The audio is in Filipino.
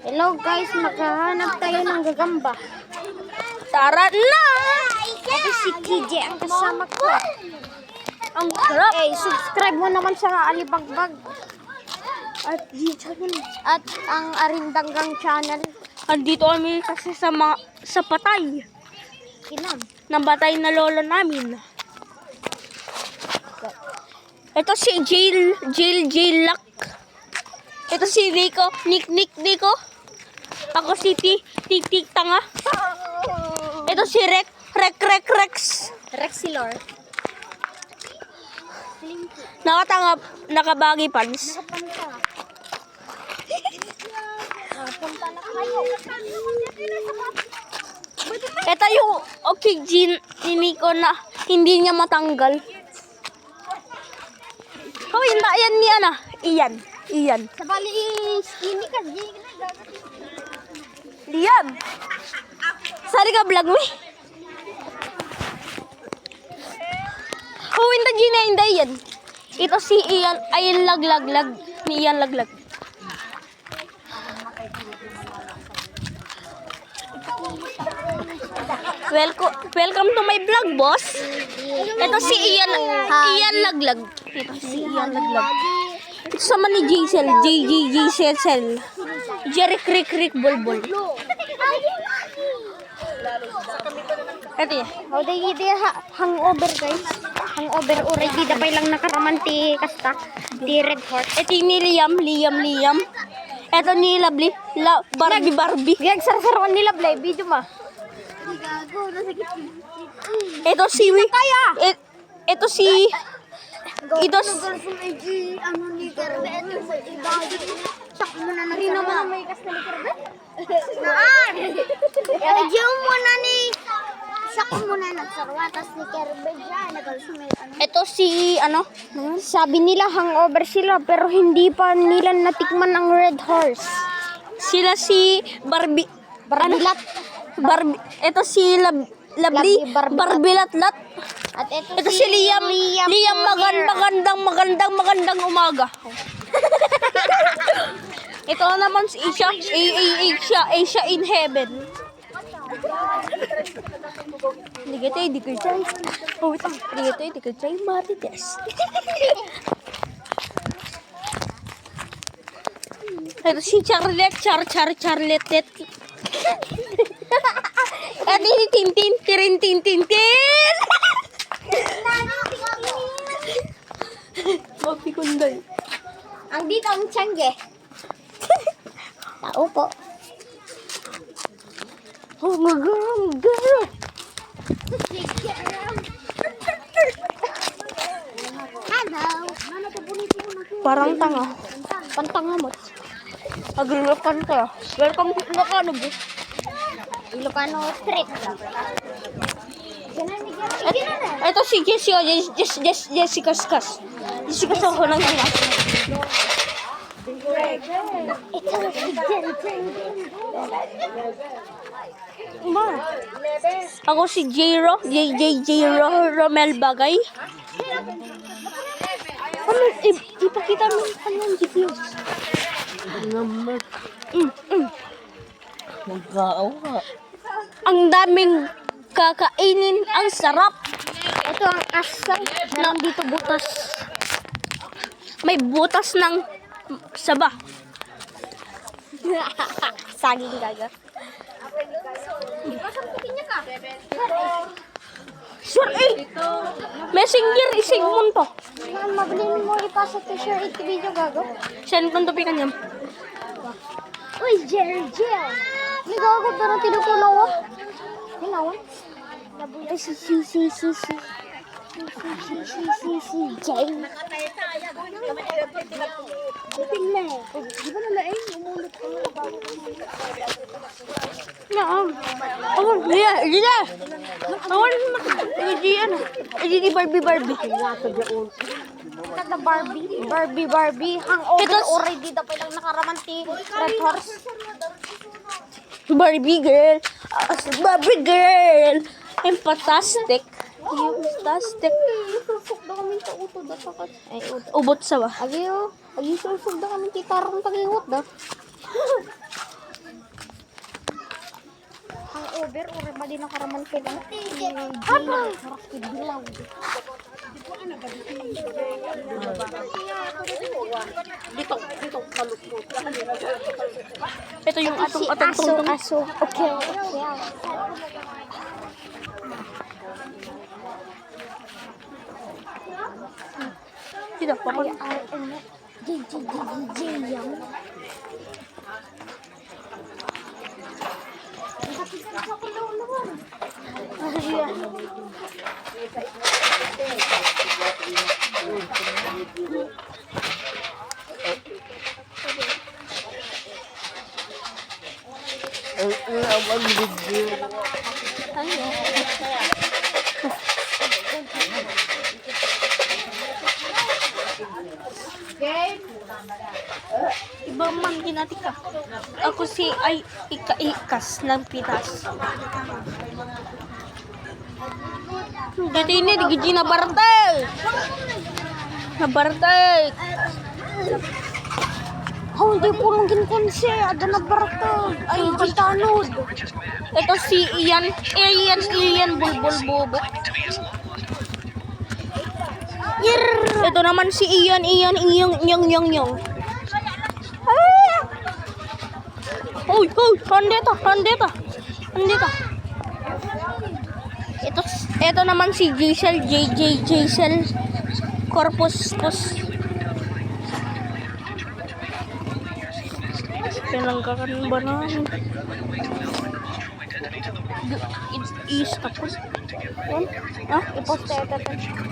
Hello guys, maghahanap tayo ng gagamba. Tara na! Ito si KJ ang kasama ko. Ang sarap! Subscribe mo naman sa Alibagbag. At ang Arindanggang channel. Andito kami kasi sa patay. Ilan? Ng batay na lolo namin. Ito si Jail Luck. Ito si Nico. Nico. Ako si Tik Tanga. Ito si Rex. Rexilor. Nakabagi pants. Punta na kayo. Ito yung oxygen ni Nico na hindi niya matanggal. Oh, yan ni Ana. Iyan. Sabali skinny ka. Liam. Sari ka vlog mo. Oh, hindi yan. Ito si Ian. Ayan laglag. Ni Ian laglag. Welcome to my vlog, boss. Ito si Ian laglag. Ito si Ian laglag. Ito sama ni Jaisel. Jaisel. Jerry Crick Bulbul. Ito yan. O, di hangover guys. Hangover already. Dapay lang nakaramanti kasta. Di Red Horse. Ito ni Liam. Ito ni Lovely. Barbie. Gag sarsarawan nila Blay. Video ma. Ito si Ito si ano ni Kerbe? Sak mo na rin naman may kas na ni Kerbe. Naan! Diyo mo na ni sak mo na nagsarwatas ni Kerbe dyan. Nagkalusumit ano. Ito si Sabi nila hangover sila pero hindi pa nila natikman ang Red Horse. sila si Barbie. Barbilat. Barbie. Ito si Lovely. Barbie Latlat. At Ito si Liam. Liam magandang umaga. Ito naman si Asia in heaven. Di ko try. Oh, wait. Di ko try Marites. Ito si Charlotte. Charlotte. Ito si Tintin. Mapikunday. ang dito ang tiyangge. Tao po. Oh my God. Hello. Parang tanga. Pantangamot. Agrilokan ka. Welcome to Ilocano, bro. Ilocano Street. Ito si Jessica Skas. Jessica sa ako ng hinas. Ito si Ma. Ako si J-Ro Romel Bagay. Ano, ipakita mo yung GPUs. Ang daming kakainin, ang sarap. Ito ang asang nandito butas. May butas ng saba. Saging gaga. Sure, Messenger, isig mo to. Mabilin mo ipasok to share it video gago. Send ko to pikan niya. Uy, Jerry Jill. May gago pero tinutulaw ah. Hinawan. Ay, si Jerry. Tingnan eh. Di ba nalaing? Umulot ko na bago ko Di Barbie. Kata Barbie. Hangover already. Dapat lang nakaramanti. Red Horse. Barbie girl. I'm fantastic. Fantastic. Susok daw kami sa utod. Ay, Ubot sa ba? Agi susok daw kami kitarong tagiwot daw. forever ora ba din nakaraman ka lang. Ano? Bilaw. Dito malupot. Ito yung atong tungtong. Aso. Okay. Dito, papag. Yang. Iba man ginati ka. Ako si ay ikas ng pitas. Dito ini di na bartay. Na bartay. Oh, di po lang ginkonse. Ada na barata. Ay, di tanod. Ito si Ian bulbul bobo. Ito naman si Ian yung. Ah! Hoy, handeta. Ito naman si Jaisel Corpus. Pinangkakan ba na? Is tapos. Iposte ito.